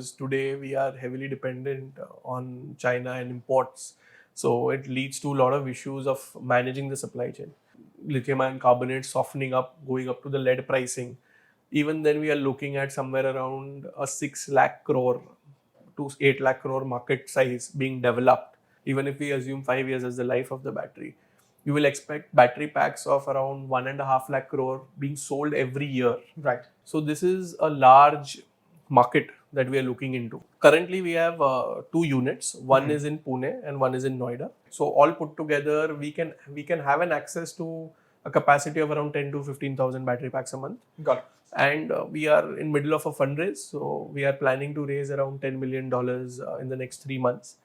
Today we are heavily dependent on China and imports. So it leads to a lot of issues of managing the supply chain. Lithium ion carbonate softening up, going up to the lead pricing. Even then we are looking at somewhere around a 6 lakh crore to 8 lakh crore market size being developed. Even if we assume 5 years as the life of the battery, you will expect battery packs of around 1.5 lakh crore being sold every year. Right. So this is a large market that we are looking into. Currently, we have two units. One is in Pune and one is in Noida. So all put together, we can have an access to a capacity of around 10 to 15,000 battery packs a month. Got it. And we are in middle of a fundraise, so we are planning to raise around $10 million in the next 3 months.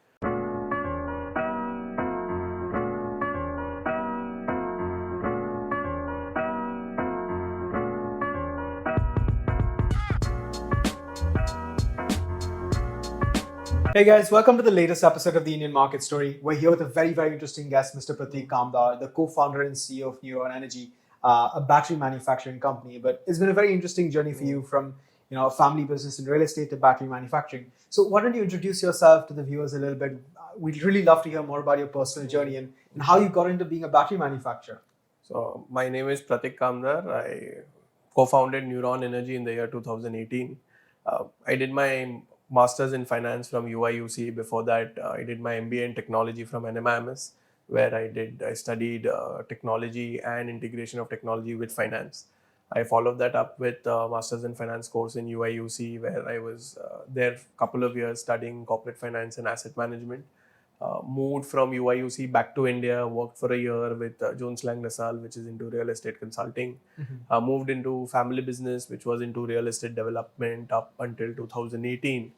Hey guys, welcome to the latest episode of the Indian Market Story. We're here with a very, very interesting guest, Mr. Pratik Kamdar, the co-founder and CEO of Neuron Energy, a battery manufacturing company. But it's been a very interesting journey for you from a family business in real estate to battery manufacturing. So why don't you introduce yourself to the viewers a little bit? We'd really love to hear more about your personal journey and how you got into being a battery manufacturer. So my name is Pratik Kamdar. I co-founded Neuron Energy in the year 2018. I did my Masters in Finance from UIUC. Before that, I did my MBA in Technology from NMIMS, where I studied technology and integration of technology with finance. I followed that up with Masters in Finance course in UIUC, where I was there a couple of years studying corporate finance and asset management. Moved from UIUC back to India, worked for a year with Jones Lang LaSalle, which is into real estate consulting. Moved into family business, which was into real estate development up until 2018.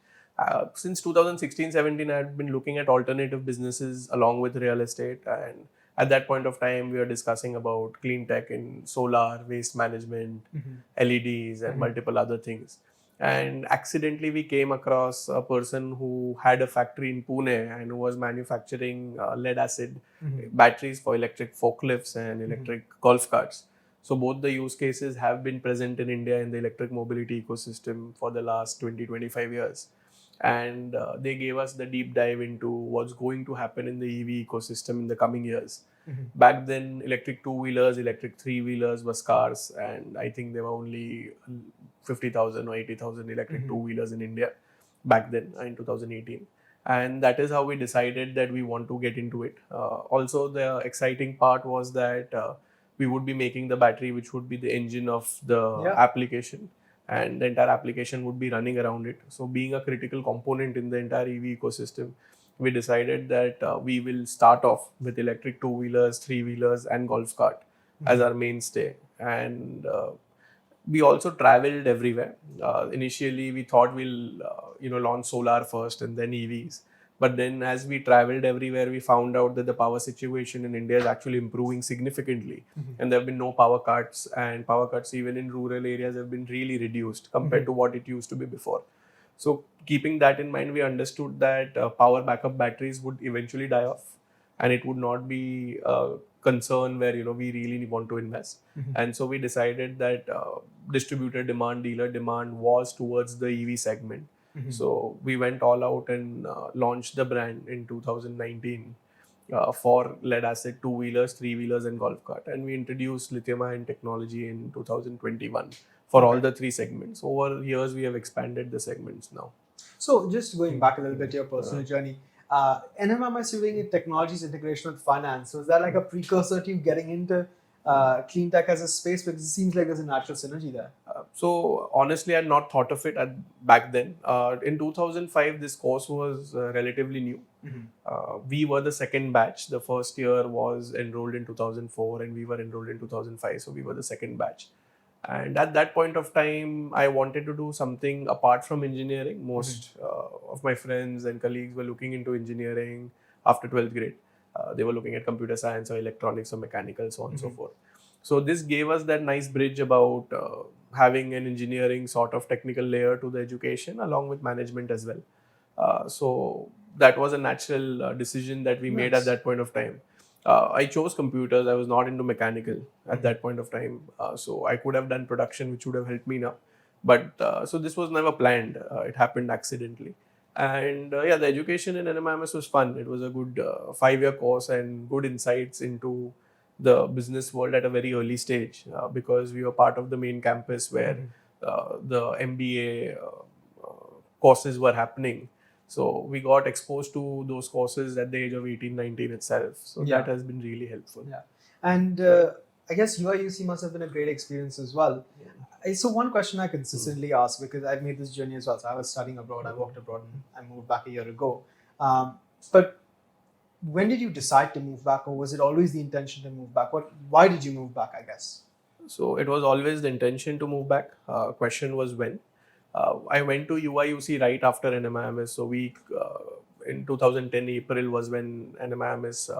Since 2016-17, I had been looking at alternative businesses along with real estate. And at that point of time, we were discussing about clean tech in solar, waste management, LEDs, and multiple other things. And accidentally we came across a person who had a factory in Pune and who was manufacturing lead acid batteries for electric forklifts and electric golf carts. So both the use cases have been present in India in the electric mobility ecosystem for the last 20-25 years. And they gave us the deep dive into what's going to happen in the EV ecosystem in the coming years. Back then, electric two-wheelers, electric three-wheelers were scarce, and I think there were only 50,000 or 80,000 electric two-wheelers in India back then in 2018. And that is how we decided that we want to get into it. Also, the exciting part was that we would be making the battery, which would be the engine of the application, and the entire application would be running around it. So being a critical component in the entire EV ecosystem, we decided that we will start off with electric two-wheelers, three-wheelers and golf cart as our mainstay. And we also traveled everywhere. Initially, we thought we'll launch solar first and then EVs. But then as we traveled everywhere, we found out that the power situation in India is actually improving significantly. And there have been no power cuts, and power cuts even in rural areas have been really reduced compared to what it used to be before. So keeping that in mind, we understood that power backup batteries would eventually die off, and it would not be a concern where we really want to invest. And so we decided that distributor demand, dealer demand was towards the EV segment. So we went all out and launched the brand in 2019 for lead acid two-wheelers, three-wheelers and golf cart. And we introduced lithium ion technology in 2021 for all the three segments. Over years, we have expanded the segments now. So just going back a little bit to your personal journey, NMIMS doing technologies integration with finance. Was that like a precursor to you getting into clean tech as a space? Because it seems like there's a natural synergy there. So honestly, I had not thought of it back then. In 2005, this course was relatively new. We were the second batch. The first year was enrolled in 2004 and we were enrolled in 2005. So we were the second batch. And at that point of time, I wanted to do something apart from engineering. Most of my friends and colleagues were looking into engineering after 12th grade. They were looking at computer science or electronics or mechanical, so on and so forth. So this gave us that nice bridge about having an engineering sort of technical layer to the education along with management as well. So that was a natural decision that we made at that point of time. I chose computers. I was not into mechanical at that point of time. So I could have done production, which would have helped me now. But so this was never planned. It happened accidentally. And yeah, the education in NMIMS was fun. It was a good 5-year course and good insights into the business world at a very early stage because we were part of the main campus where the MBA courses were happening. So we got exposed to those courses at the age of 18, 19 itself. So that has been really helpful. Yeah. And I guess UIUC must have been a great experience as well. So one question I consistently ask, because I've made this journey as well. So I was studying abroad, I worked abroad, and I moved back a year ago. But when did you decide to move back, or was it always the intention to move back? Why did you move back, I guess? So it was always the intention to move back. Question was when. I went to UIUC right after NMIMS. So in 2010 April was when NMIMS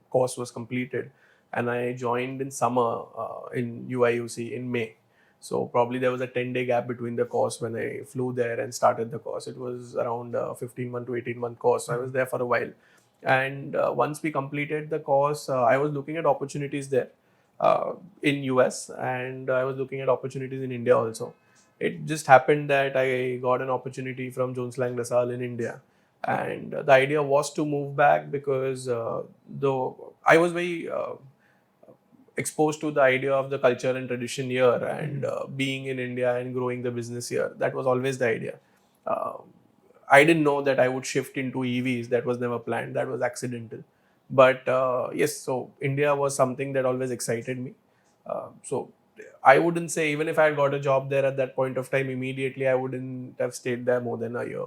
course was completed, and I joined in summer in UIUC in May. So probably there was a 10-day gap between the course when I flew there and started the course. It was around a 15-month to 18-month course. So I was there for a while. And once we completed the course, I was looking at opportunities there in US, and I was looking at opportunities in India also. It just happened that I got an opportunity from Jones Lang LaSalle in India. And the idea was to move back because though I was very exposed to the idea of the culture and tradition here and being in India and growing the business here. That was always the idea. I didn't know that I would shift into EVs. That was never planned. That was accidental. But yes, so India was something that always excited me. So I wouldn't say, even if I had got a job there at that point of time immediately, I wouldn't have stayed there more than a year.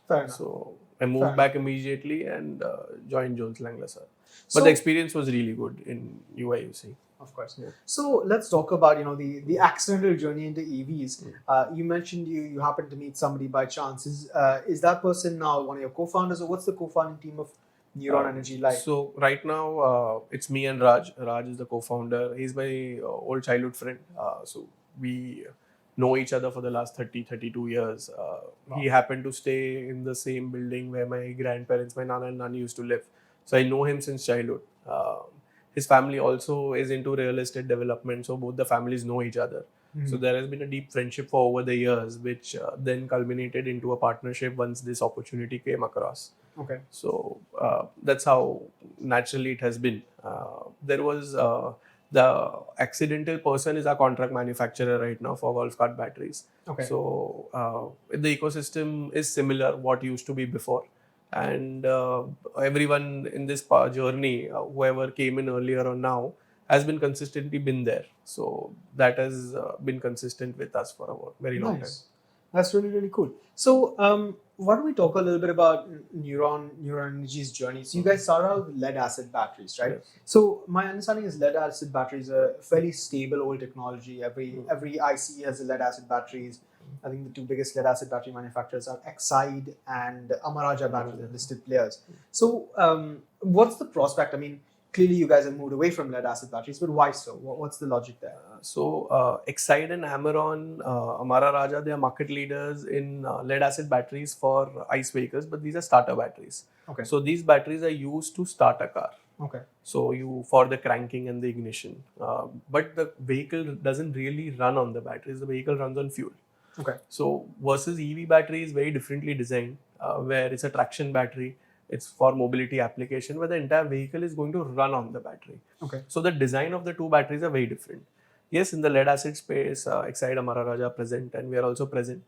Fair enough. So I moved back immediately and joined Jones Lang LaSalle. But the experience was really good in UIUC. Of course. Yeah. So let's talk about the accidental journey into EVs. You mentioned you happened to meet somebody by chance. Is that person now one of your co-founders, or what's the co-founding team of Neuron Energy like? So right now it's me and Raj. Raj is the co-founder. He's my old childhood friend. So we know each other for the last 32 years. Wow. He happened to stay in the same building where my grandparents, my Nana and Nani used to live. So I know him since childhood. His family also is into real estate development, so both the families know each other. Mm-hmm. So there has been a deep friendship for over the years, which then culminated into a partnership once this opportunity came across. Okay. So that's how naturally it has been. There was the accidental person is our contract manufacturer right now for Golf cart batteries. Okay. So the ecosystem is similar what used to be before. And everyone in this journey, whoever came in earlier or now, has been consistently been there. So that has been consistent with us for a very long time. That's really, really cool. So why don't we talk a little bit about Neuron Energy's journey? So you guys started out with lead acid batteries, right? Yes. So my understanding is lead acid batteries are fairly stable old technology. Every IC has a lead acid batteries. I think the two biggest lead acid battery manufacturers are Exide and Amara Battery, the listed players. So what's the prospect? I mean, clearly you guys have moved away from lead acid batteries, but why so? What's the logic there? So Exide and Amara Raja, they are market leaders in lead acid batteries for ICE vehicles, but these are starter batteries. Okay. So these batteries are used to start a car. Okay. So for the cranking and the ignition, but the vehicle doesn't really run on the batteries. The vehicle runs on fuel. Okay. So versus EV battery is very differently designed, where it's a traction battery. It's for mobility application, where the entire vehicle is going to run on the battery. Okay. So the design of the two batteries are very different. Yes, in the lead acid space, Exide Amara Raja present, and we are also present.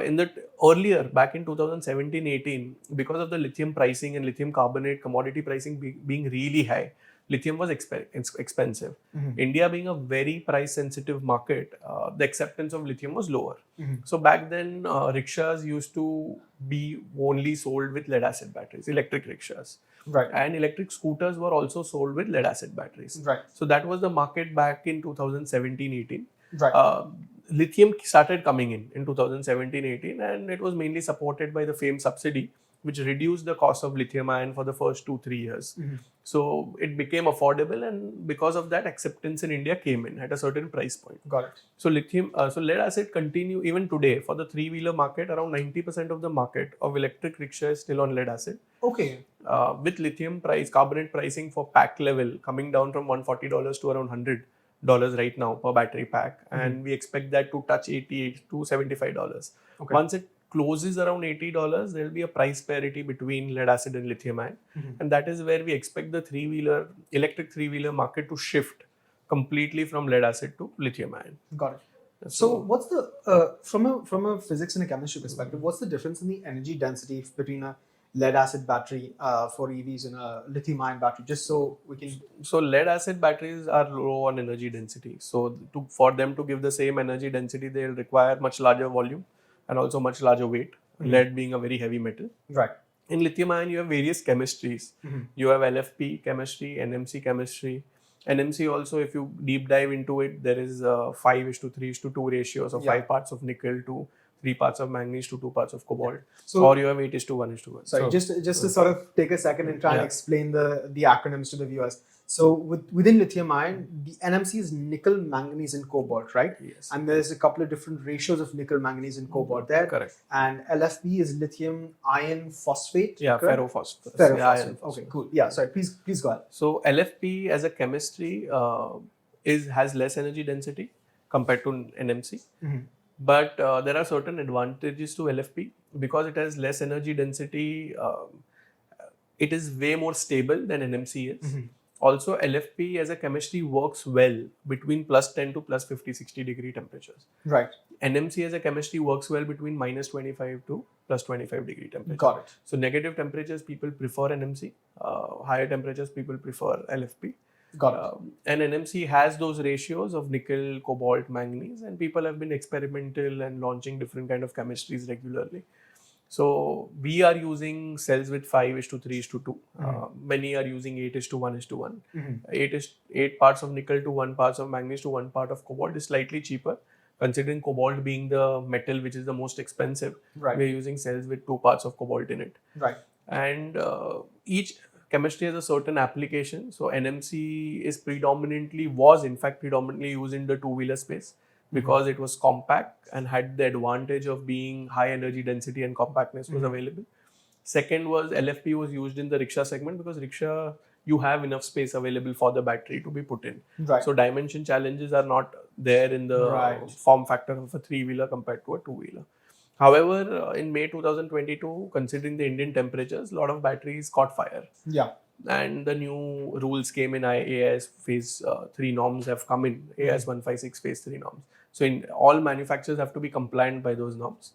In the earlier, back in 2017-18, because of the lithium pricing and lithium carbonate commodity pricing being really high, lithium was expensive. Mm-hmm. India being a very price sensitive market, the acceptance of lithium was lower. Mm-hmm. So back then, rickshaws used to be only sold with lead acid batteries, electric rickshaws. Right. And electric scooters were also sold with lead acid batteries. Right. So that was the market back in 2017-18. Right. Lithium started coming in 2017-18, and it was mainly supported by the FAME subsidy, which reduced the cost of lithium ion for the first 2-3 years. Mm-hmm. So it became affordable, and because of that, acceptance in India came in at a certain price point. Got it. So lead acid continue even today for the three-wheeler market. Around 90% of the market of electric rickshaw is still on lead acid. Okay. With lithium carbonate pricing for pack level coming down from $140 to around $100 right now per battery pack, and we expect that to touch $80 to $75. Okay. Once it closes around $80, there will be a price parity between lead acid and lithium ion, and that is where we expect the electric three-wheeler market to shift completely from lead acid to lithium ion. Got it. So what's the from a physics and a chemistry perspective, what's the difference in the energy density between a lead acid battery for EVs and a lithium ion battery, just so we can... So lead acid batteries are low on energy density. So for them to give the same energy density, they'll require much larger volume and also much larger weight. Lead being a very heavy metal. Right. In lithium ion, you have various chemistries. You have LFP chemistry, NMC chemistry. NMC also, if you deep dive into it, there is 5:3:2 ratio. So 5 parts of nickel to 3 parts of manganese to 2 parts of cobalt. So, or you have 8:1:1. Sorry, just to sort of take a second and try and explain the acronyms to the viewers. So within lithium ion, the NMC is nickel, manganese, and cobalt, right? Yes. And there's a couple of different ratios of nickel, manganese, and cobalt there. Correct. And LFP is lithium iron phosphate. Yeah, correct? ferrophosphorus. Ferrophosphate. Okay, cool. Yeah, sorry. Please go ahead. So LFP as a chemistry has less energy density compared to NMC. But there are certain advantages to LFP because it has less energy density. It is way more stable than NMC is. Also, LFP as a chemistry works well between plus 10 to plus 50, 60 degree temperatures. Right. NMC as a chemistry works well between minus 25 to plus 25 degree temperature. Got it. So negative temperatures, people prefer NMC. Higher temperatures, people prefer LFP. Got it. And NMC has those ratios of nickel, cobalt, manganese, and people have been experimental and launching different kind of chemistries regularly. So we are using cells with 5:3:2. Many are using 8:1:1. 8 parts of nickel to 1 parts of manganese to 1 part of cobalt is slightly cheaper. Considering cobalt being the metal which is the most expensive, Right. we are using cells with 2 parts of cobalt in it. Right. And each chemistry has a certain application. So NMC was in fact predominantly used in the two-wheeler space because it was compact and had the advantage of being high energy density and compactness was available. Second was LFP was used in the rickshaw segment because rickshaw, you have enough space available for the battery to be put in. Right. So dimension challenges are not there in the form factor of a three-wheeler compared to a two-wheeler. However, in May 2022, considering the Indian temperatures, a lot of batteries caught fire. Yeah. And the new rules came in. AIS phase 3 norms have come in. AIS 156 phase 3 norms. So all manufacturers have to be compliant by those norms.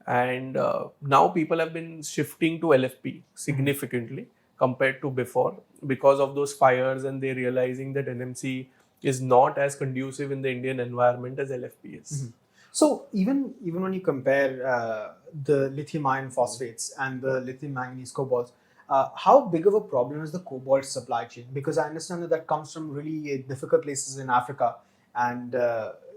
And now people have been shifting to LFP significantly compared to before because of those fires, and they're realizing that NMC is not as conducive in the Indian environment as LFP is. So even when you compare the lithium iron phosphates and the lithium manganese cobalt, how big of a problem is the cobalt supply chain? Because I understand that comes from really difficult places in Africa, and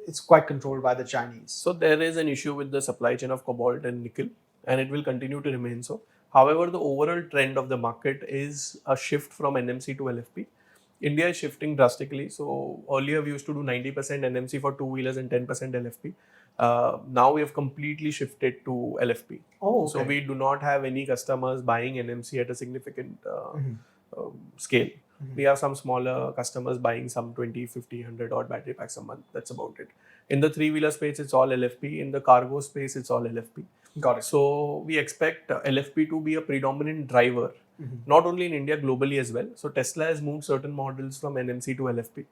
it's quite controlled by the Chinese. So there is an issue with the supply chain of cobalt and nickel, and it will continue to remain so. However, the overall trend of the market is a shift from NMC to LFP. India is shifting drastically. So earlier we used to do 90% NMC for two-wheelers and 10% LFP. Now we have completely shifted to LFP. Oh, okay. So we do not have any customers buying NMC at a significant scale. We have some smaller customers buying some 20, 50, 100 odd battery packs a month. That's about it. In the three-wheeler space, it's all LFP. In the cargo space, it's all LFP. Got it. So we expect LFP to be a predominant driver, not only in India, globally as well. So Tesla has moved certain models from NMC to LFP.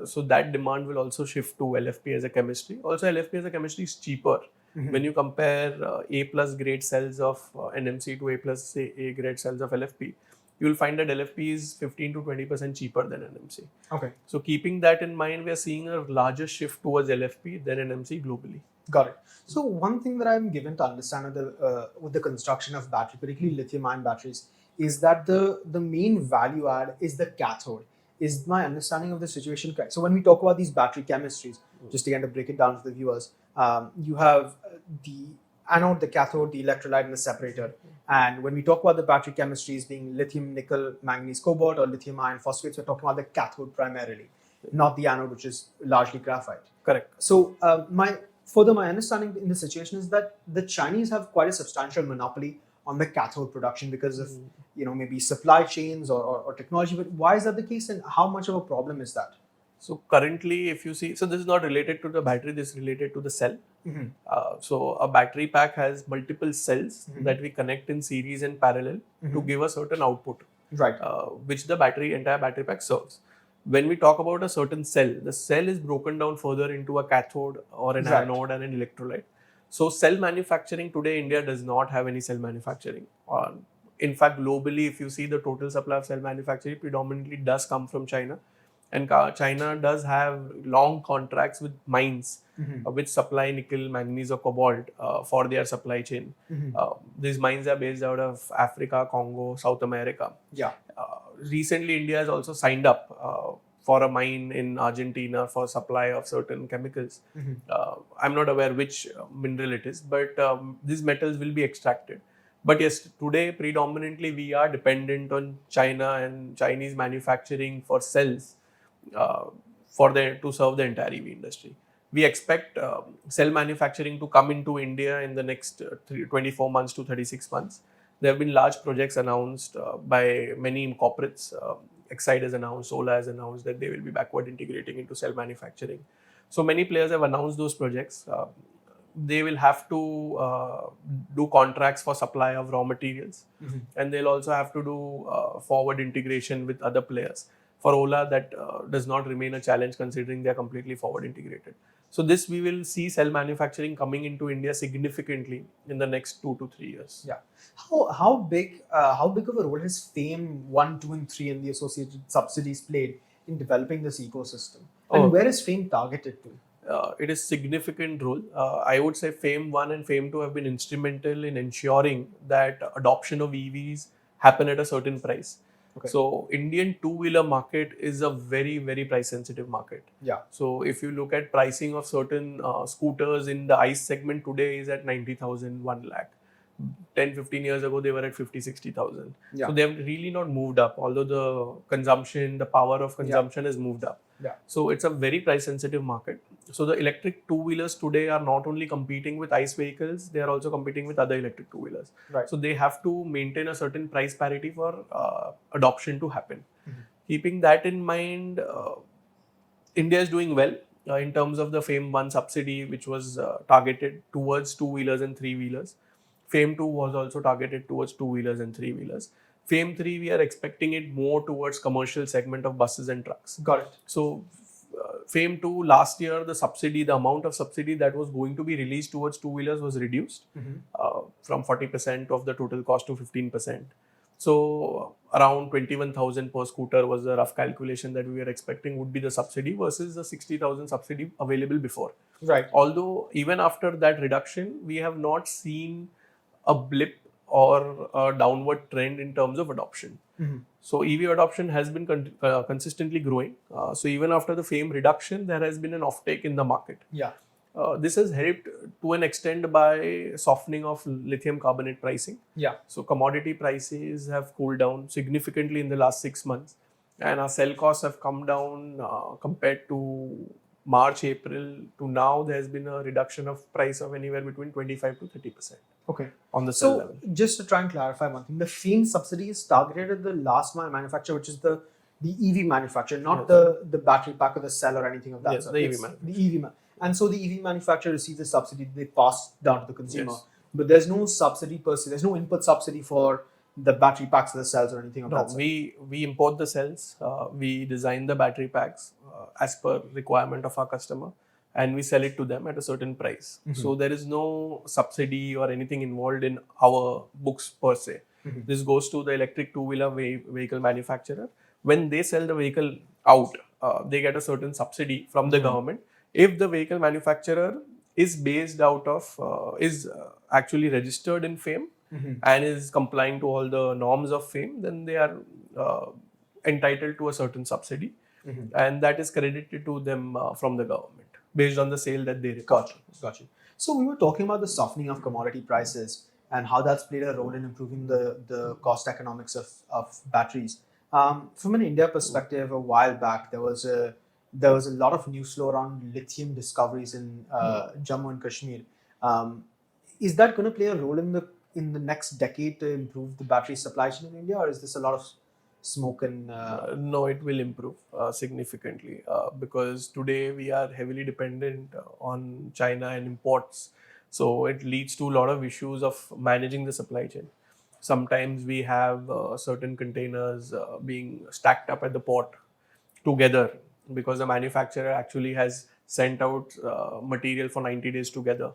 So that demand will also shift to LFP as a chemistry. Also, LFP as a chemistry is cheaper. When you compare A plus grade cells of NMC to A plus say A grade cells of LFP, you will find that LFP is 15 to 20% cheaper than NMC. Okay. So keeping that in mind, we are seeing a larger shift towards LFP than NMC globally. Got it. So one thing that I'm given to understand with the construction of battery, particularly lithium-ion batteries, is that the main value add is the cathode. Is my understanding of the situation correct? So when we talk about these battery chemistries, just again to break it down for the viewers, you have the anode, the cathode, the electrolyte, and the separator. And when we talk about the battery chemistries being lithium, nickel, manganese, cobalt, or lithium iron phosphates, we're talking about the cathode primarily, not the anode, which is largely graphite. Correct. So my understanding in the situation is that the Chinese have quite a substantial monopoly on the cathode production because of maybe supply chains or technology. But why is that the case, and how much of a problem is that? So currently, if you see, so this is not related to the battery, this is related to the cell. So a battery pack has multiple cells that we connect in series and parallel to give a certain output, Right. which the entire battery pack serves. When we talk about a certain cell, the cell is broken down further into a cathode or an Right. anode and an electrolyte. So cell manufacturing today, India does not have any cell manufacturing. In fact, globally, if you see the total supply of cell manufacturing, predominantly does come from China. And China does have long contracts with mines which supply nickel, manganese, or cobalt for their supply chain. These mines are based out of Africa, Congo, South America. Yeah. Recently, India has also signed up for a mine in Argentina for supply of certain chemicals. I'm not aware which mineral it is, but these metals will be extracted. But yes, today predominantly we are dependent on China and Chinese manufacturing for cells to serve the entire EV industry. We expect cell manufacturing to come into India in the next 24 months to 36 months. There have been large projects announced by many corporates. Exide has announced, Ola has announced that they will be backward integrating into cell manufacturing. So many players have announced those projects. They will have to do contracts for supply of raw materials, and they'll also have to do forward integration with other players. For Ola, that does not remain a challenge considering they are completely forward integrated. So this we will see cell manufacturing coming into India significantly in the next 2 to 3 years. Yeah. How big of a role has FAME 1, 2, and 3 and the associated subsidies played in developing this ecosystem? And where is FAME targeted to? It is significant role. I would say FAME 1 and FAME 2 have been instrumental in ensuring that adoption of EVs happen at a certain price. Okay. So Indian two-wheeler market is a very, very price-sensitive market. Yeah. So if you look at pricing of certain scooters in the ICE segment today is at 90,000, 1 lakh. 10, 15 years ago, they were at 50, 60,000. Yeah. So they have really not moved up, although the power of consumption has moved up. Yeah. So it's a very price-sensitive market. So the electric two-wheelers today are not only competing with ICE vehicles, they are also competing with other electric two-wheelers. Right. So they have to maintain a certain price parity for adoption to happen. Keeping that in mind, India is doing well in terms of the FAME 1 subsidy, which was targeted towards two-wheelers and three-wheelers. FAME 2 was also targeted towards two-wheelers and three-wheelers. FAME 3, we are expecting it more towards commercial segment of buses and trucks. Got it. So FAME 2 last year, the amount of subsidy that was going to be released towards two-wheelers was reduced from 40% of the total cost to 15%. So around 21,000 per scooter was the rough calculation that we were expecting would be the subsidy versus the 60,000 subsidy available before. Right. Although even after that reduction, we have not seen a blip or a downward trend in terms of adoption. So EV adoption has been consistently growing. So even after the FAME reduction, there has been an offtake in the market. Yeah. This has helped to an extent by softening of lithium carbonate pricing. Yeah. So commodity prices have cooled down significantly in the last 6 months, and our cell costs have come down compared to March, April to now. There has been a reduction of price of anywhere between 25 to 30%. Okay. On the cell level. Just to try and clarify one thing, the FAME subsidy is targeted at the last mile manufacturer, which is the EV manufacturer, not the battery pack or the cell or anything of that. Yes, the EV manufacturer. The EV and so the EV manufacturer receives the subsidy, they pass down to the consumer. Yes. But there's no subsidy per se. There's no input subsidy for the battery packs or the cells or anything of that. No, we import the cells. We design the battery packs as per requirement of our customer, and we sell it to them at a certain price. So there is no subsidy or anything involved in our books per se. This goes to the electric two-wheeler vehicle manufacturer. When they sell the vehicle out, they get a certain subsidy from the government. If the vehicle manufacturer is based out of, is actually registered in FAME and is complying to all the norms of FAME, then they are entitled to a certain subsidy, and that is credited to them from the government based on the sale that they record. Got you. So we were talking about the softening of commodity prices and how that's played a role in improving the cost economics of batteries. From an India perspective, a while back, there was a lot of news flow around lithium discoveries in Jammu and Kashmir. Is that going to play a role in the next decade to improve the battery supply chain in India, or is this a lot of smoke and No, it will improve significantly because today we are heavily dependent on China and imports. So it leads to a lot of issues of managing the supply chain. Sometimes we have certain containers being stacked up at the port together because the manufacturer actually has sent out material for 90 days together,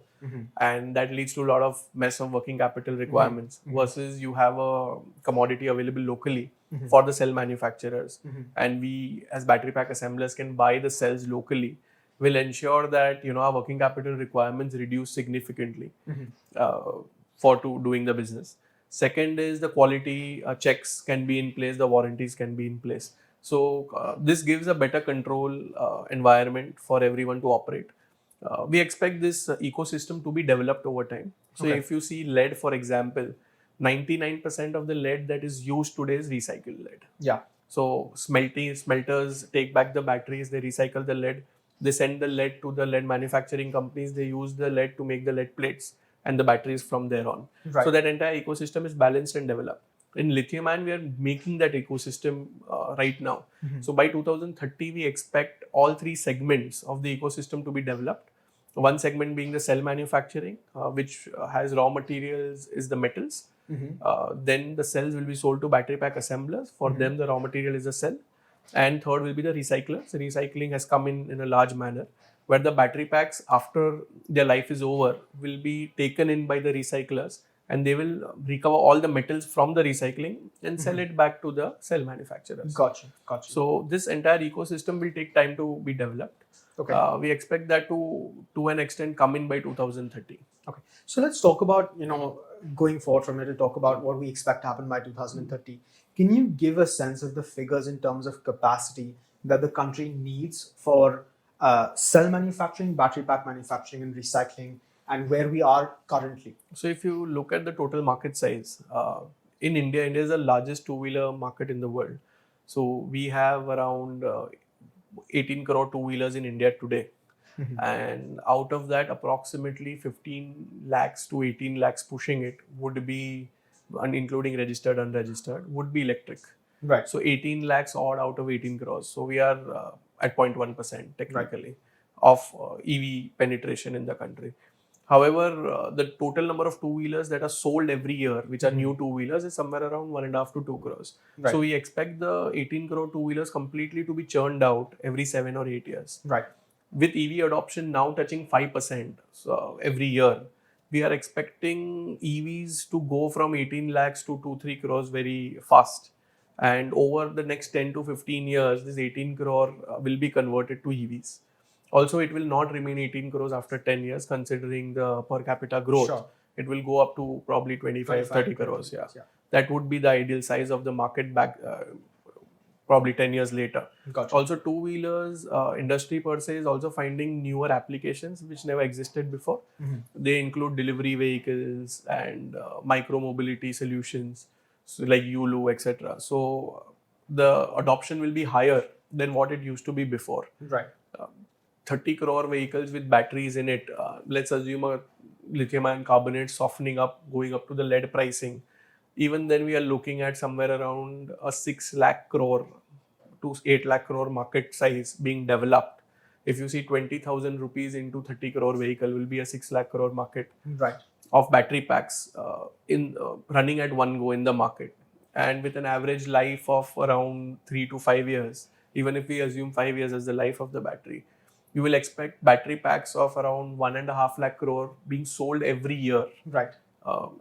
and that leads to a lot of mess of working capital requirements versus you have a commodity available locally for the cell manufacturers, and we as battery pack assemblers can buy the cells locally, will ensure that our working capital requirements reduce significantly uh, for doing the business. Second is the quality checks can be in place, the warranties can be in place. So this gives a better control environment for everyone to operate. We expect this ecosystem to be developed over time. So Okay. if you see lead, for example, 99% of the lead that is used today is recycled lead. yeah. So smelters take back the batteries, they recycle the lead, they send the lead to the lead manufacturing companies, they use the lead to make the lead plates and the batteries from there on. Right. So that entire ecosystem is balanced and developed. In lithium ion, we are making that ecosystem right now. So by 2030, we expect all three segments of the ecosystem to be developed. One segment being the cell manufacturing, which has raw materials, is the metals. Then the cells will be sold to battery pack assemblers. For them, the raw material is a cell. And third will be the recyclers. Recycling has come in a large manner, where the battery packs, after their life is over, will be taken in by the recyclers, and they will recover all the metals from the recycling and sell it back to the cell manufacturers. Gotcha. So this entire ecosystem will take time to be developed. Okay. We expect that to an extent come in by 2030. Okay. So let's talk about, going forward from here to talk about what we expect to happen by 2030. Can you give a sense of the figures in terms of capacity that the country needs for cell manufacturing, battery pack manufacturing, and recycling, and where we are currently? So if you look at the total market size, in India is the largest two-wheeler market in the world. So we have around 18 crore two-wheelers in India today. And out of that, approximately 15 lakhs to 18 lakhs pushing it would be, including registered, unregistered, would be electric. Right. So 18 lakhs odd out of 18 crores. So we are at 0.1% technically of EV penetration in the country. However, the total number of two-wheelers that are sold every year, which are new two-wheelers, is somewhere around 1.5 to 2 crores. Right. So we expect the 18 crore two-wheelers completely to be churned out every 7 or 8 years. Right. With EV adoption now touching 5% every year, we are expecting EVs to go from 18 lakhs to 2-3 crores very fast. And over the next 10 to 15 years, this 18 crore will be converted to EVs. Also, it will not remain 18 crores after 10 years, considering the per capita growth. Sure. It will go up to probably 25, 30 crores. Yeah. That would be the ideal size of the market back probably 10 years later. Gotcha. Also, two-wheelers industry per se is also finding newer applications which never existed before. They include delivery vehicles and micro-mobility solutions, so like Yulu, etc. So the adoption will be higher than what it used to be before. Right. 30 crore vehicles with batteries in it. Let's assume a lithium ion carbonate softening up, going up to the lead pricing. Even then, we are looking at somewhere around a 6 lakh crore to 8 lakh crore market size being developed. If you see 20,000 rupees into 30 crore vehicle will be a 6 lakh crore market. Right. Of battery packs running at one go in the market. And with an average life of around 3 to 5 years, even if we assume 5 years as the life of the battery, you will expect battery packs of around 1.5 lakh crore being sold every year. Right.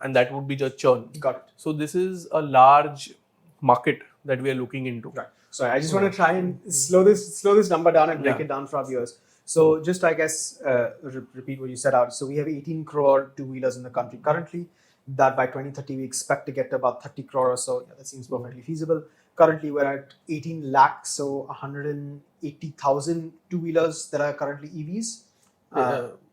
And that would be just churn. Got it. So this is a large market that we are looking into. Right. So I just want to try and slow this number down and break it down for our viewers. So just, I guess, repeat what you said out. So we have 18 crore two-wheelers in the country currently. That by 2030 we expect to get to about 30 crore or so. Yeah, that seems perfectly feasible. Currently we're at 18 lakhs, so 180,000 two-wheelers that are currently EVs.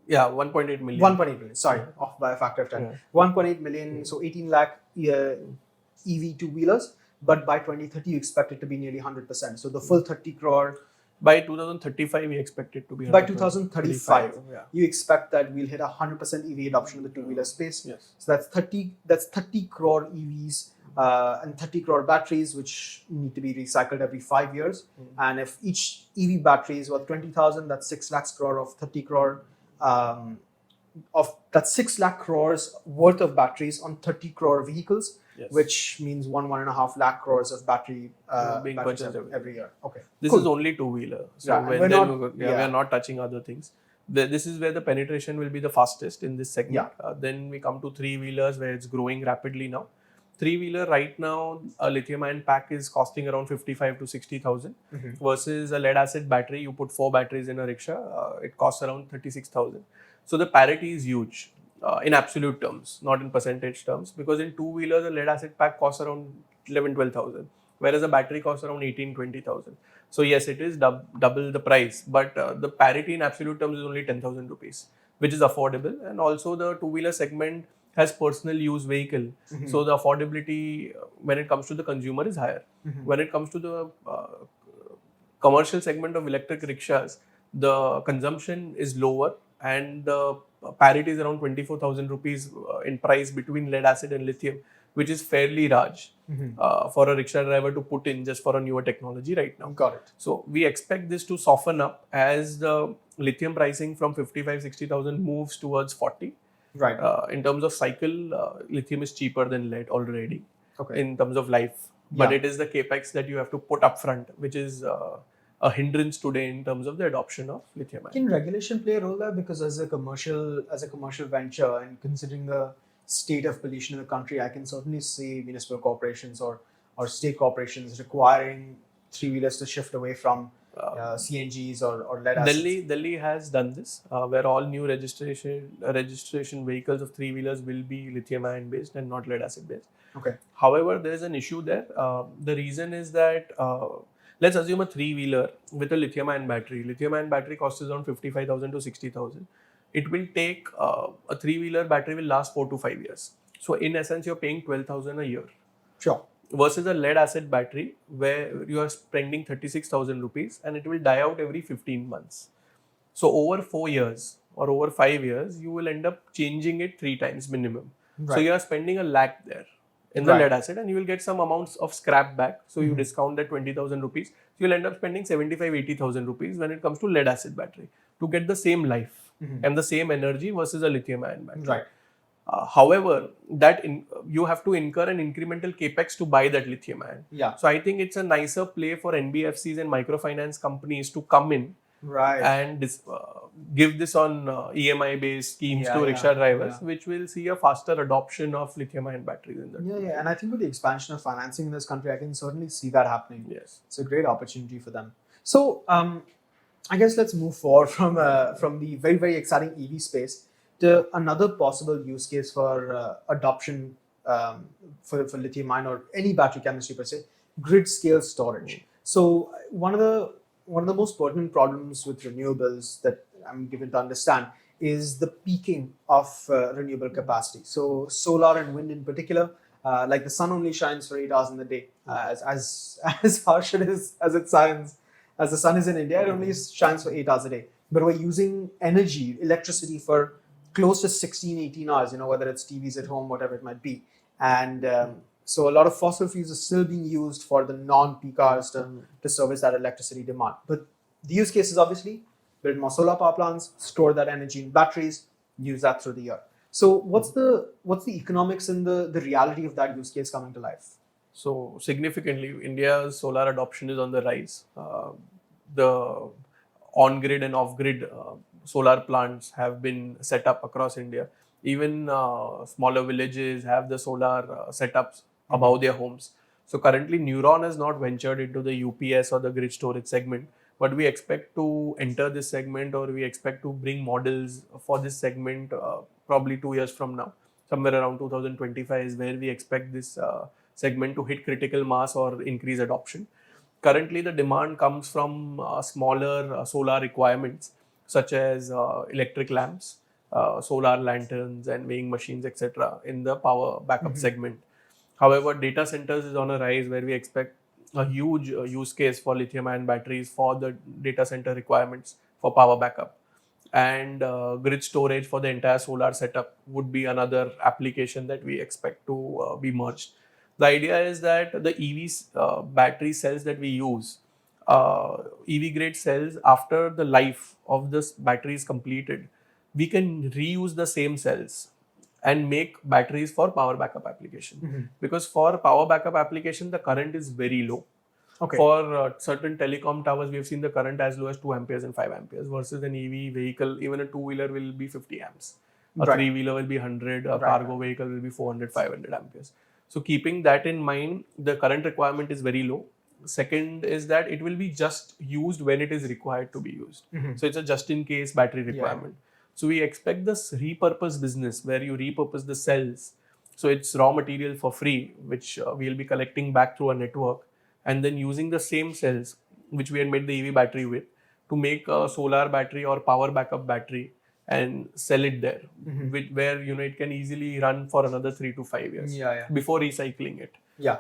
1.8 million. 1.8 million, sorry, off by a factor of 10. Yeah. 1.8 million, so 18 lakh EV two-wheelers, but by 2030 you expect it to be nearly 100%. So the full 30 crore. By 2035 we expect it to be 100%. By 2035, yeah. you expect that we'll hit 100% EV adoption in the two-wheeler space. Yes. So that's 30 crore EVs and 30 crore batteries, which need to be recycled every 5 years. And if each EV battery is worth 20,000, that's 6 lakhs crore of 30 crore. Of that's 6 lakh crores worth of batteries on 30 crore vehicles, Yes. which means 1.5 lakh crores of batteries Being purchased every year. Okay. This Cool. is only two-wheeler. So Yeah, and when we're then not- we are not touching other things. This is where the penetration will be the fastest in this segment. Then we come to three-wheelers where it's growing rapidly now. Three-wheeler right now, a lithium-ion pack is costing around 55 to 60,000 versus a lead-acid battery. You put 4 batteries in a rickshaw, it costs around 36,000. So the parity is huge in absolute terms, not in percentage terms, because in two-wheelers, a lead-acid pack costs around 11-12,000, whereas a battery costs around 18-20,000. So yes, it is double the price, but the parity in absolute terms is only 10,000 rupees, which is affordable. And also the two-wheeler segment has personal use vehicle. So the affordability when it comes to the consumer is higher. When it comes to the commercial segment of electric rickshaws, the consumption is lower and the parity is around 24,000 rupees in price between lead acid and lithium, which is fairly large for a rickshaw driver to put in just for a newer technology right now. Got it. So we expect this to soften up as the lithium pricing from 55-60,000 moves towards 40. Right. In terms of cycle, lithium is cheaper than lead already in terms of life. But Yeah. it is the capex that you have to put up front, which is a hindrance today in terms of the adoption of lithium. Can regulation play a role there? Because as a commercial venture, and considering the state of pollution in the country, I can certainly see municipal corporations or state corporations requiring three-wheelers to shift away from CNGs or lead acids. Delhi has done this, where all new registration vehicles of three-wheelers will be lithium-ion based and not lead-acid based. Okay. However, there is an issue there. The reason is that let's assume a three-wheeler with a lithium-ion battery. Lithium-ion battery costs around 55,000 to 60,000. It will take a three-wheeler battery will last 4 to 5 years. So in essence, you're paying 12,000 a year. Sure. Versus a lead acid battery where you are spending 36,000 rupees and it will die out every 15 months. So over 4 years or over 5 years, you will end up changing it 3 times minimum. Right. So you are spending a lakh there in the lead acid and you will get some amounts of scrap back. So you discount that 20,000 rupees. So you'll end up spending 75-80,000 rupees when it comes to lead acid battery to get the same life and the same energy versus a lithium ion battery. Right. However, you have to incur an incremental capex to buy that lithium ion. Yeah. So I think it's a nicer play for NBFCs and microfinance companies to come in and give this on EMI based schemes to rickshaw drivers, which will see a faster adoption of lithium ion batteries in that. Yeah, and I think with the expansion of financing in this country, I can certainly see that happening. Yes, it's a great opportunity for them. So I guess let's move forward from the very, very exciting EV space to another possible use case for adoption for lithium ion or any battery chemistry per se, grid scale storage. So one of the most pertinent problems with renewables that I'm given to understand is the peaking of renewable capacity. So solar and wind in particular, like the sun only shines for 8 hours in the day. As harsh it is as it sounds, as the sun is in India, it only shines for 8 hours a day. But we're using electricity for close to 16-18 hours, whether it's TVs at home, whatever it might be. And so a lot of fossil fuels are still being used for the non-peak hours to service that electricity demand. But the use case is obviously build more solar power plants, store that energy in batteries, use that through the year. So what's the economics and the reality of that use case coming to life? So significantly, India's solar adoption is on the rise. The on-grid and off-grid solar plants have been set up across India. Even smaller villages have the solar setups above their homes. So currently, Neuron has not ventured into the UPS or the grid storage segment, but we expect to enter this segment, or we expect to bring models for this segment probably 2 years from now. Somewhere around 2025 is where we expect this segment to hit critical mass or increase adoption. Currently, the demand comes from smaller solar requirements such as electric lamps, solar lanterns and weighing machines, etc. in the power backup segment. However, data centers is on a rise where we expect a huge use case for lithium-ion batteries for the data center requirements for power backup. And grid storage for the entire solar setup would be another application that we expect to be merged. The idea is that the battery cells that we use, EV grade cells, after the life of this battery is completed, we can reuse the same cells and make batteries for power backup application. Because for power backup application, the current is very low. Okay. For certain telecom towers, we have seen the current as low as 2 amperes and 5 amperes versus an EV vehicle, even a two-wheeler will be 50 amps. A three-wheeler will be 100, a cargo vehicle will be 400, 500 amperes. So keeping that in mind, the current requirement is very low. Second is that it will be just used when it is required to be used. So it's a just-in-case battery requirement. So we expect this repurpose business where you repurpose the cells. So it's raw material for free, which we'll be collecting back through a network, and then using the same cells which we had made the EV battery with to make a solar battery or power backup battery and sell it there, where it can easily run for another 3 to 5 years before recycling it.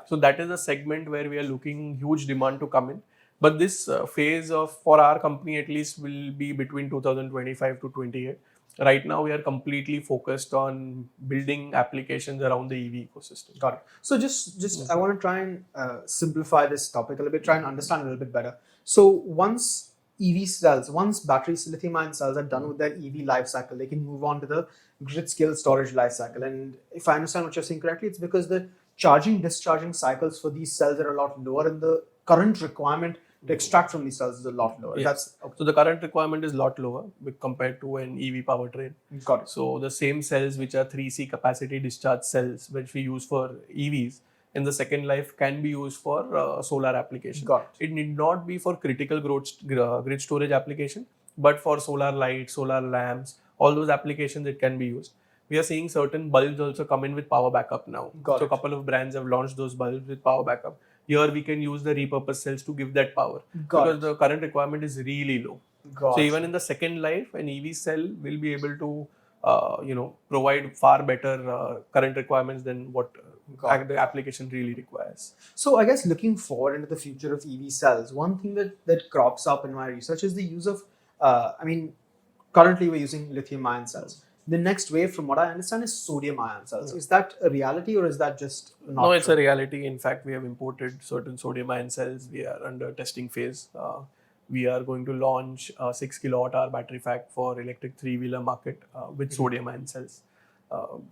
So that is a segment where we are looking huge demand to come in. But this phase for our company at least will be between 2025 to 28. Right now, we are completely focused on building applications around the EV ecosystem. Got it. So just I want to try and simplify this topic a little bit, try and understand a little bit better. So once batteries, lithium-ion cells are done with their EV life cycle, they can move on to the grid-scale storage life cycle. And if I understand what you're saying correctly, it's because the charging-discharging cycles for these cells are a lot lower, and the current requirement to extract from these cells is a lot lower. Yes. So the current requirement is a lot lower compared to an EV powertrain. Got it. So the same cells, which are 3C capacity discharge cells, which we use for EVs, in the second life can be used for solar application. Got it. It need not be for critical grid storage application, but for solar lights, solar lamps, all those applications it can be used. We are seeing certain bulbs also come in with power backup now. So a couple of brands have launched those bulbs with power backup. Here we can use the repurposed cells to give that power because the current requirement is really low. So even in the second life, an EV cell will be able to provide far better current requirements than what the application really requires. So I guess looking forward into the future of EV cells, one thing that crops up in my research is the use of, currently we're using lithium-ion cells. The next wave, from what I understand, is sodium-ion cells. Is that a reality or is that just not No, it's a reality. In fact, we have imported certain sodium-ion cells. We are under testing phase. We are going to launch a 6 kilowatt-hour battery pack for electric three-wheeler market with sodium-ion cells.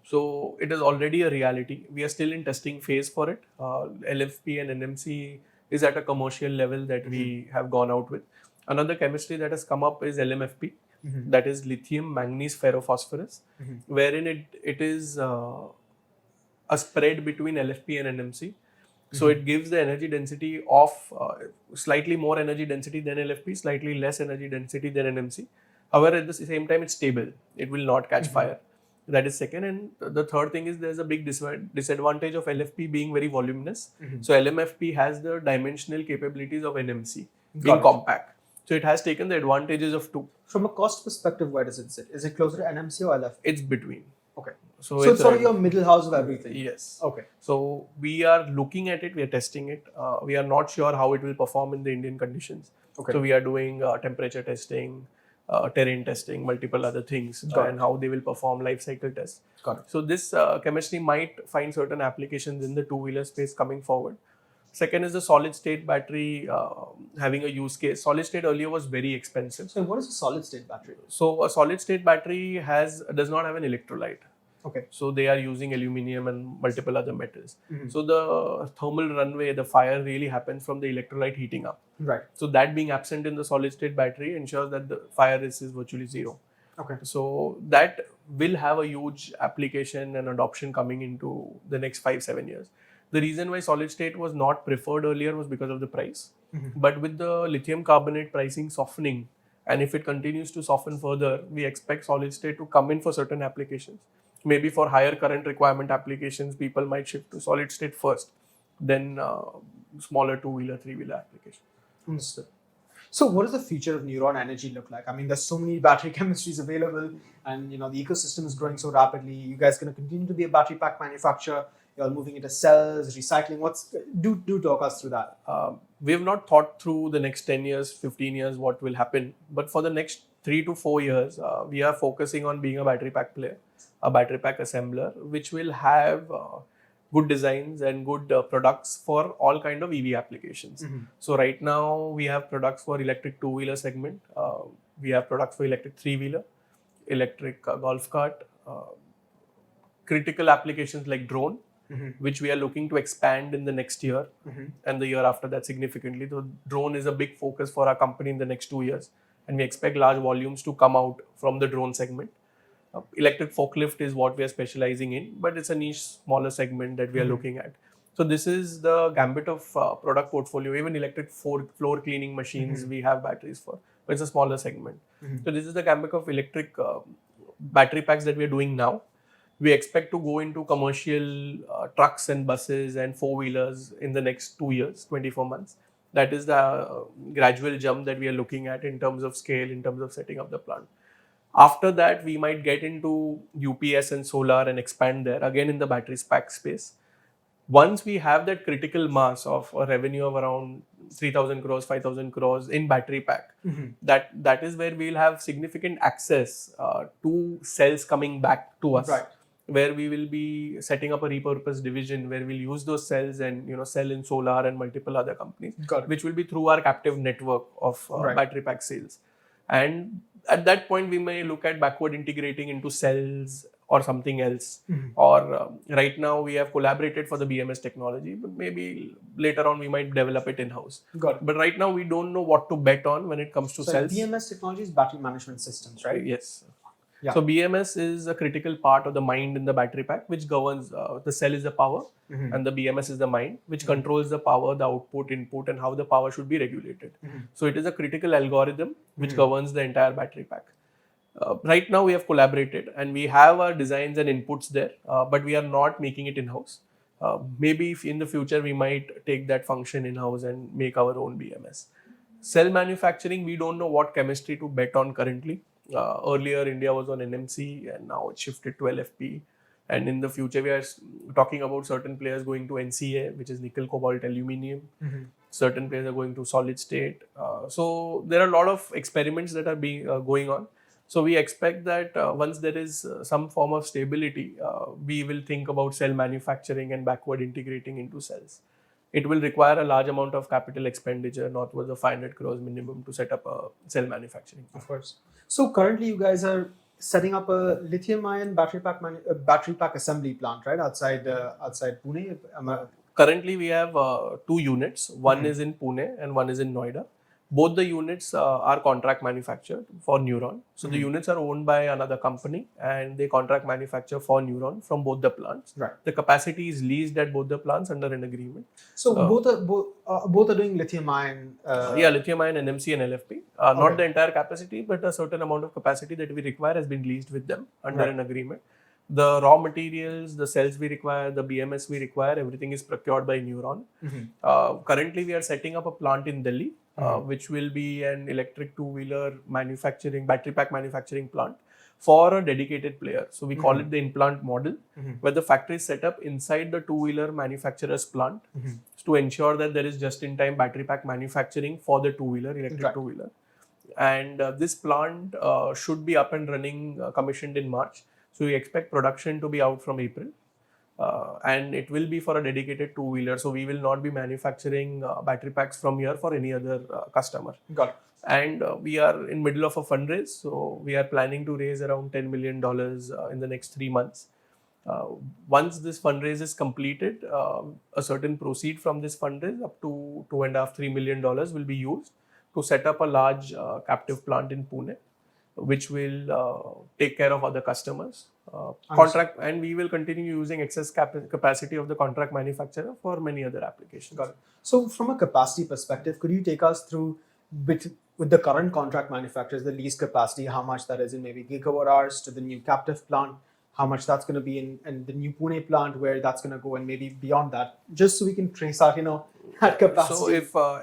So it is already a reality. We are still in testing phase for it. LFP and NMC is at a commercial level that we have gone out with. Another chemistry that has come up is LMFP. That is lithium manganese ferrophosphorus, wherein it is a spread between LFP and NMC. So it gives the energy density of slightly more energy density than LFP, slightly less energy density than NMC. However, at the same time, it's stable. It will not catch fire. That is second. And the third thing is there's a big disadvantage of LFP being very voluminous. So LMFP has the dimensional capabilities of NMC, being compact. So it has taken the advantages of two. From a cost perspective, where does it sit? Is it closer to NMC or LFP? It's between. Okay. So it's sort of your middle house of everything. Yes. Okay. So we are looking at it, we are testing it. We are not sure how it will perform in the Indian conditions. Okay. So we are doing temperature testing, terrain testing, multiple other things, and how they will perform life cycle tests. Got it. So this chemistry might find certain applications in the two-wheeler space coming forward. Second is the solid state battery having a use case. Solid state earlier was very expensive. So what is a solid state battery? So a solid state battery does not have an electrolyte. Okay. So they are using aluminium and multiple other metals. So the thermal runaway, the fire really happens from the electrolyte heating up. Right. So that being absent in the solid state battery ensures that the fire risk is virtually zero. Okay. So that will have a huge application and adoption coming into the next 5-7 years. The reason why solid state was not preferred earlier was because of the price. But with the lithium carbonate pricing softening, and if it continues to soften further, we expect solid state to come in for certain applications. Maybe for higher current requirement applications, people might shift to solid state first, then smaller two-wheeler, three-wheeler applications. Understood. So what does the future of Neuron Energy look like? I mean, there's so many battery chemistries available and the ecosystem is growing so rapidly. You guys are going to continue to be a battery pack manufacturer. You're moving into cells, recycling. Do talk us through that. We have not thought through the next 10 years, 15 years, what will happen. But for the next 3 to 4 years, we are focusing on being a battery pack player, a battery pack assembler, which will have good designs and good products for all kind of EV applications. So right now we have products for electric two-wheeler segment. We have products for electric three-wheeler, electric golf cart, critical applications like drone, which we are looking to expand in the next year and the year after that significantly. So drone is a big focus for our company in the next 2 years, and we expect large volumes to come out from the drone segment. Electric forklift is what we are specializing in, but it's a niche, smaller segment that we are looking at. So this is the gambit of product portfolio. Even electric floor cleaning machines, we have batteries for, but it's a smaller segment. So this is the gambit of electric battery packs that we are doing now. We expect to go into commercial trucks and buses and four-wheelers in the next 2 years, 24 months. That is the gradual jump that we are looking at in terms of scale, in terms of setting up the plant. After that, we might get into UPS and solar and expand there, again in the battery pack space. Once we have that critical mass of a revenue of around 3,000 crores, 5,000 crores in battery pack, that is where we'll have significant access to cells coming back to us. Right. Where we will be setting up a repurposed division where we'll use those cells and sell in solar and multiple other companies, which will be through our captive network of battery pack sales. And at that point, we may look at backward integrating into cells or something else. Or right now, we have collaborated for the BMS technology, but maybe later on we might develop it in-house. But right now, we don't know what to bet on when it comes to cells. BMS technology is battery management systems, right? Yes. Yeah. So BMS is a critical part of the mind in the battery pack, which governs the cell is the power and the BMS is the mind, which controls the power, the output, input, and how the power should be regulated. So it is a critical algorithm which governs the entire battery pack. Right now we have collaborated and we have our designs and inputs there, but we are not making it in-house. Maybe if in the future we might take that function in-house and make our own BMS. Cell manufacturing, we don't know what chemistry to bet on currently. Earlier, India was on NMC and now it's shifted to LFP. And in the future, we are talking about certain players going to NCA, which is nickel, cobalt, aluminium. Certain players are going to solid state. So there are a lot of experiments that are being going on. So we expect that once there is some form of stability, we will think about cell manufacturing and backward integrating into cells. It will require a large amount of capital expenditure, northwards of 500 crores minimum, to set up a cell manufacturing. Of course. So currently, you guys are setting up a lithium-ion battery pack assembly plant, right, outside Pune. Currently, we have 2 units. One is in Pune and one is in Noida. Both the units are contract manufactured for Neuron. So the units are owned by another company and they contract manufacture for Neuron from both the plants. Right. The capacity is leased at both the plants under an agreement. So both are doing lithium-ion. Lithium-ion, NMC and LFP. Not the entire capacity, but a certain amount of capacity that we require has been leased with them under an agreement. The raw materials, the cells we require, the BMS we require, everything is procured by Neuron. Currently, we are setting up a plant in Delhi, which will be an electric two-wheeler manufacturing, battery pack manufacturing plant for a dedicated player. So we call it the in-plant model, where the factory is set up inside the two-wheeler manufacturer's plant to ensure that there is just-in-time battery pack manufacturing for the two-wheeler, electric two-wheeler. And this plant should be up and running, commissioned in March. So we expect production to be out from April. And it will be for a dedicated two-wheeler. So we will not be manufacturing battery packs from here for any other customer. Got it. And we are in middle of a fundraise. So we are planning to raise around $10 million in the next 3 months. Once this fundraise is completed, a certain proceed from this fundraise up to $2.5-3 million will be used to set up a large captive plant in Pune, which will take care of other customers. Contract, and we will continue using excess capacity of the contract manufacturer for many other applications. Got it. So from a capacity perspective, could you take us through with the current contract manufacturers, the lease capacity, how much that is in maybe gigawatt hours, to the new captive plant, how much that's going to be in the new Pune plant, where that's going to go, and maybe beyond that, just so we can trace out, that capacity. So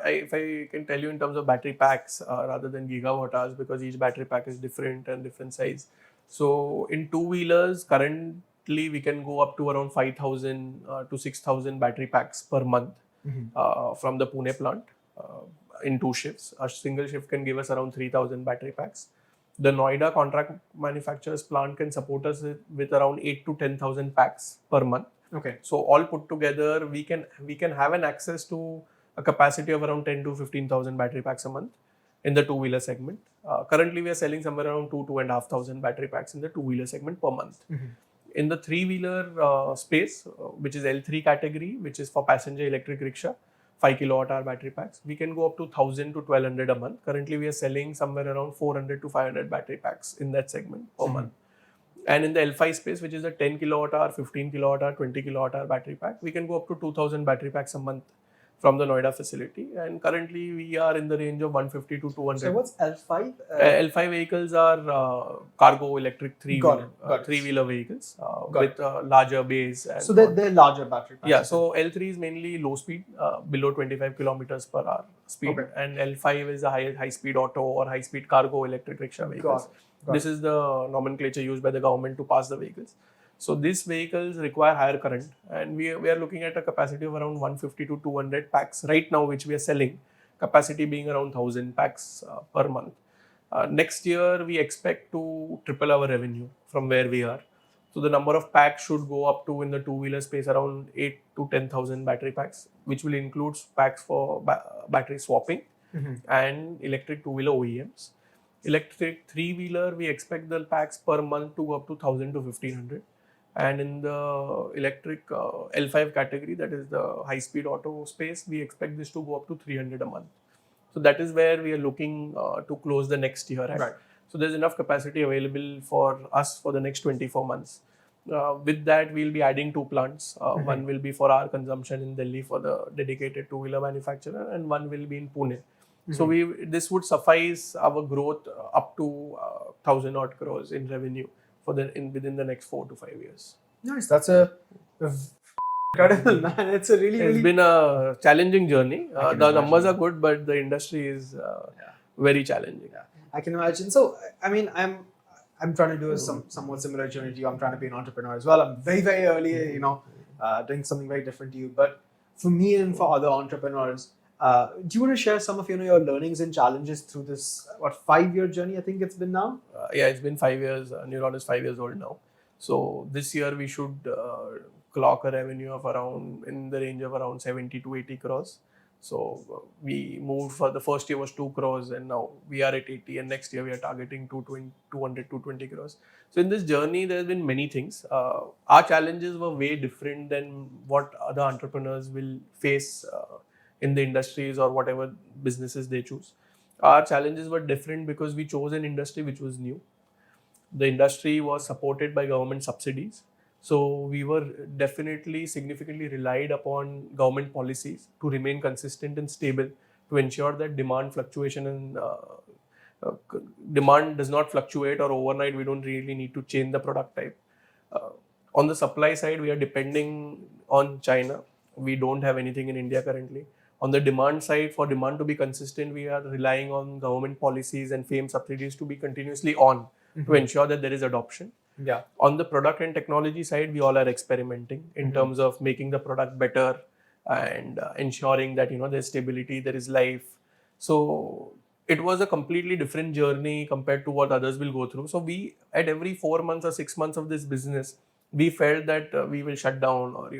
if I can tell you in terms of battery packs rather than gigawatt hours, because each battery pack is different and different size. So in two-wheelers, currently we can go up to around 5,000 to 6,000 battery packs per month from the Pune plant in 2 shifts. A single shift can give us around 3,000 battery packs. The Noida contract manufacturer's plant can support us with around 8,000 to 10,000 packs per month. Okay. So all put together, we can have an access to a capacity of around 10 to 15,000 battery packs a month in the two-wheeler segment. Currently, we are selling somewhere around 2,500 battery packs in the two-wheeler segment per month. In the three-wheeler space, which is L3 category, which is for passenger electric rickshaw, 5 kilowatt hour battery packs, we can go up to 1,000 to 1,200 a month. Currently, we are selling somewhere around 400 to 500 battery packs in that segment per month. And in the L5 space, which is a 10 kilowatt hour, 15 kilowatt hour, 20 kilowatt hour battery pack, we can go up to 2,000 battery packs a month from the Noida facility. And currently, we are in the range of 150 to 200. So what's L5? L5 vehicles are cargo electric three-wheeler vehicles with larger base. And so they're larger battery packs. Yeah, so L3 is mainly low speed, below 25 kilometers per hour speed. Okay. And L5 is a high speed auto or high speed cargo electric rickshaw vehicles. This is the nomenclature used by the government to pass the vehicles. So these vehicles require higher current, and we are looking at a capacity of around 150 to 200 packs right now, which we are selling, capacity being around 1,000 packs per month. Next year, we expect to triple our revenue from where we are. So the number of packs should go up to, in the two-wheeler space, around 8 to 10,000 battery packs, which will include packs for battery swapping and electric two-wheeler OEMs. Electric three-wheeler, we expect the packs per month to go up to 1,000 to 1,500. And in the electric L5 category, that is the high-speed auto space, we expect this to go up to 300 a month. So that is where we are looking to close the next year at. Right. So there's enough capacity available for us for the next 24 months. With that, we'll be adding 2 plants. One will be for our consumption in Delhi for the dedicated two-wheeler manufacturer, and one will be in Pune. So this would suffice our growth up to 1,000 odd crores in revenue for within the next 4 to 5 years. Nice. That's a incredible, man. It's a It's been a challenging journey. The numbers are good, but the industry is very challenging. Yeah. I can imagine. So, I mean, I'm trying to do a somewhat similar journey to you. I'm trying to be an entrepreneur as well. I'm very, very early, doing something very different to you. But for me and for other entrepreneurs, do you want to share some of your learnings and challenges through this 5-year journey? I think it's been now. Yeah, it's been 5 years. Neuron is 5 years old now. So this year we should clock a revenue of around in the range of around 70 to 80 crores. So we moved for the first year was 2 crores, and now we are at 80, and next year we are targeting 200 to 20 crores. So in this journey, there have been many things. Our challenges were way different than what other entrepreneurs will face in the industries or whatever businesses they choose. Our challenges were different because we chose an industry which was new. The industry was supported by government subsidies. So we were definitely significantly relied upon government policies to remain consistent and stable, to ensure that demand fluctuation and demand does not fluctuate, or overnight we don't really need to change the product type. On the supply side, we are depending on China. We don't have anything in India currently. On the demand side, for demand to be consistent, we are relying on government policies and FAME subsidies to be continuously on to ensure that there is adoption. Yeah. On the product and technology side, we all are experimenting in terms of making the product better and ensuring that there's stability, there is life. So it was a completely different journey compared to what others will go through. So we, at every 4 months or 6 months of this business, we felt that we will shut down, or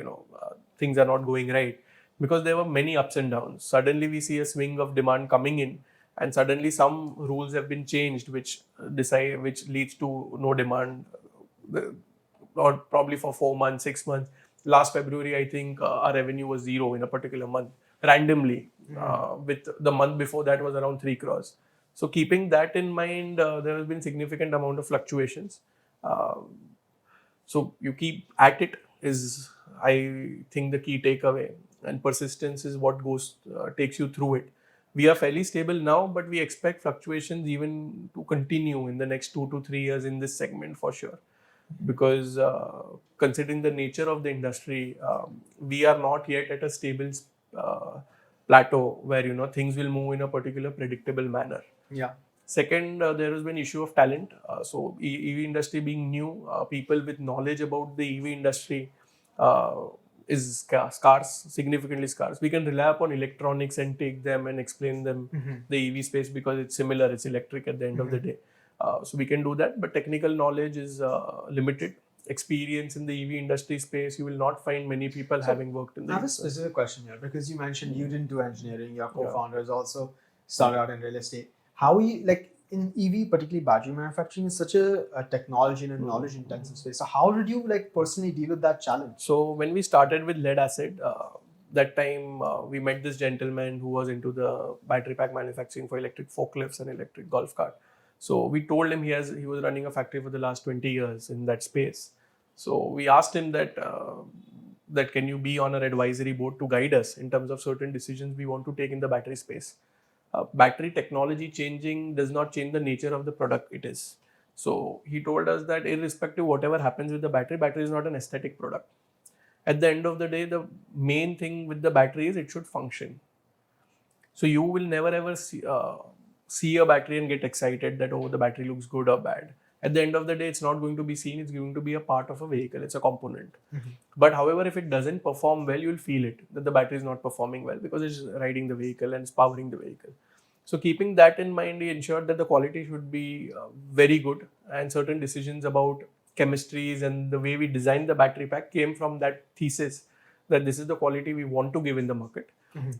things are not going right, because there were many ups and downs. Suddenly we see a swing of demand coming in, and suddenly some rules have been changed which leads to no demand, or probably for 4 months, 6 months. Last February, I think our revenue was 0 in a particular month, randomly. With the month before that was around 3 crores. So keeping that in mind, there has been significant amount of fluctuations. So you keep at it is, I think, the key takeaway, and persistence is what takes you through it. We are fairly stable now, but we expect fluctuations even to continue in the next 2 to 3 years in this segment for sure. Because considering the nature of the industry, we are not yet at a stable plateau where things will move in a particular predictable manner. Yeah. Second, there has been issue of talent. So EV industry being new, people with knowledge about the EV industry is scarce, significantly scarce. We can rely upon electronics and take them and explain them the EV space, because it's similar, it's electric at the end of the day. So we can do that, but technical knowledge is limited. experience in the EV industry space, you will not find many people having worked in the I have a EV space. specific question here because you mentioned you didn't do engineering. Your co-founders also started out in real estate. How you like in EV, particularly battery manufacturing, is such a technology and a knowledge intensive space. So how did you like personally deal with that challenge? So when we started with lead acid, that time we met this gentleman who was into the battery pack manufacturing for electric forklifts and electric golf cart. So we told him he was running a factory for the last 20 years in that space. So we asked him that can you be on our advisory board to guide us in terms of certain decisions we want to take in the battery space. Battery technology changing does not change the nature of the product it is. So he told us that irrespective whatever happens with the battery is not an aesthetic product. At the end of the day, the main thing with the battery is it should function. So you will never ever see a battery and get excited that, oh, the battery looks good or bad. At the end of the day, it's not going to be seen, it's going to be a part of a vehicle, it's a component. But however, if it doesn't perform well, you'll feel it, that the battery is not performing well because it's riding the vehicle and it's powering the vehicle. So keeping that in mind, we ensured that the quality should be very good, and certain decisions about chemistries and the way we designed the battery pack came from that thesis that this is the quality we want to give in the market.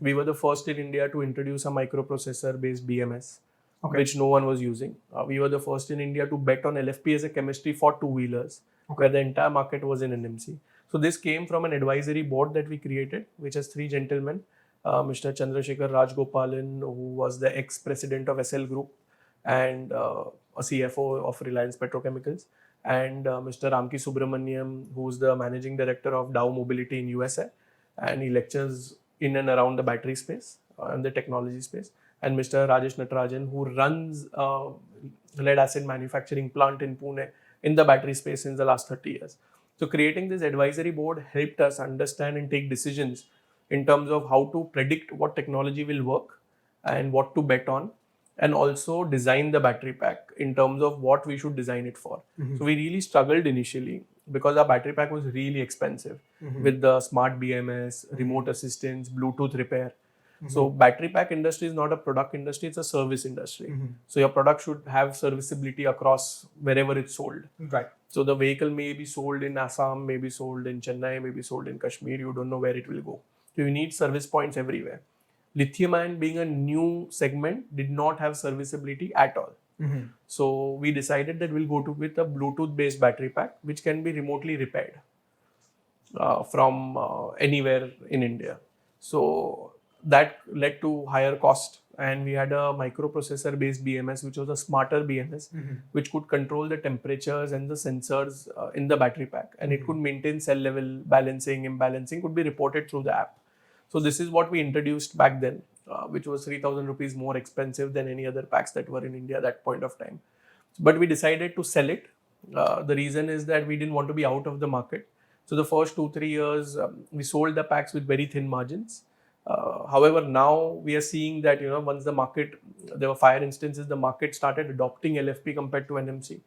We were the first in India to introduce a microprocessor based BMS, which no one was using. We were the first in India to bet on LFP as a chemistry for two-wheelers, where the entire market was in NMC. So this came from an advisory board that we created, which has three gentlemen, Mr. Chandrasekhar Rajgopalan, who was the ex-president of SL Group and a CFO of Reliance Petrochemicals, and Mr. Ramki Subramaniam, who's the managing director of Dow Mobility in USA, and he lectures in and around the battery space and the technology space, and Mr. Rajesh Natarajan, who runs a lead acid manufacturing plant in Pune in the battery space since the last 30 years. So creating this advisory board helped us understand and take decisions in terms of how to predict what technology will work and what to bet on, and also design the battery pack in terms of what we should design it for. So we really struggled initially because our battery pack was really expensive with the smart BMS, remote assistance, Bluetooth repair. So battery pack industry is not a product industry, it's a service industry. So your product should have serviceability across wherever it's sold. Right. So the vehicle may be sold in Assam, may be sold in Chennai, may be sold in Kashmir, you don't know where it will go. So you need service points everywhere. Lithium ion being a new segment did not have serviceability at all. So we decided that we'll go with a Bluetooth based battery pack which can be remotely repaired from anywhere in India. So that led to higher cost, and we had a microprocessor based BMS which was a smarter BMS which could control the temperatures and the sensors in the battery pack, and it could maintain cell level balancing, imbalancing could be reported through the app. So this is what we introduced back then, which was 3,000 rupees more expensive than any other packs that were in India at that point of time. But we decided to sell it. The reason is that we didn't want to be out of the market. So the first 2-3 years, we sold the packs with very thin margins. However, now we are seeing that, once the market, there were fire instances, the market started adopting LFP compared to NMC.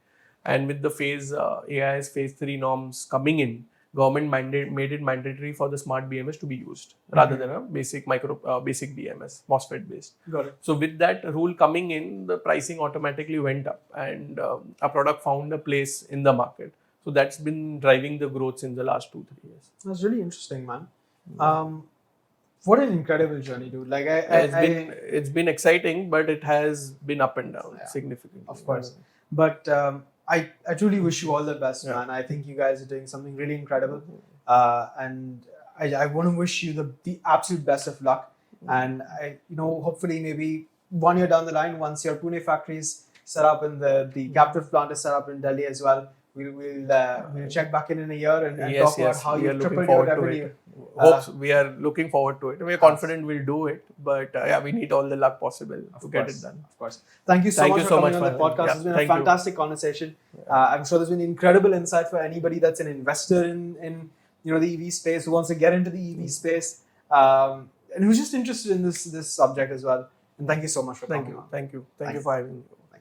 And with the AIS phase 3 norms coming in, government made it mandatory for the smart BMS to be used rather than a basic BMS, MOSFET based. Got it. So with that rule coming in, the pricing automatically went up, and our product found a place in the market. So that's been driving the growth in the last 2-3 years. That's really interesting, man. What an incredible journey, dude! Like it's been exciting, but it has been up and down significantly. Of course, but I truly wish you all the best, man. I think you guys are doing something really incredible, and I want to wish you the absolute best of luck. And hopefully maybe 1 year down the line, once your Pune factory is set up and the captive plant is set up in Delhi as well, we'll check back in a year and talk about how you tripled your revenue. We are looking forward to it. We are confident we'll do it, but we need all the luck possible to get it done. Of course. Thank you so much for coming on the podcast. It's been a fantastic conversation. I'm sure there's been incredible insight for anybody that's an investor in the EV space, who wants to get into the EV space, and who's just interested in this subject as well. And thank you so much for coming on. Thank you for having me.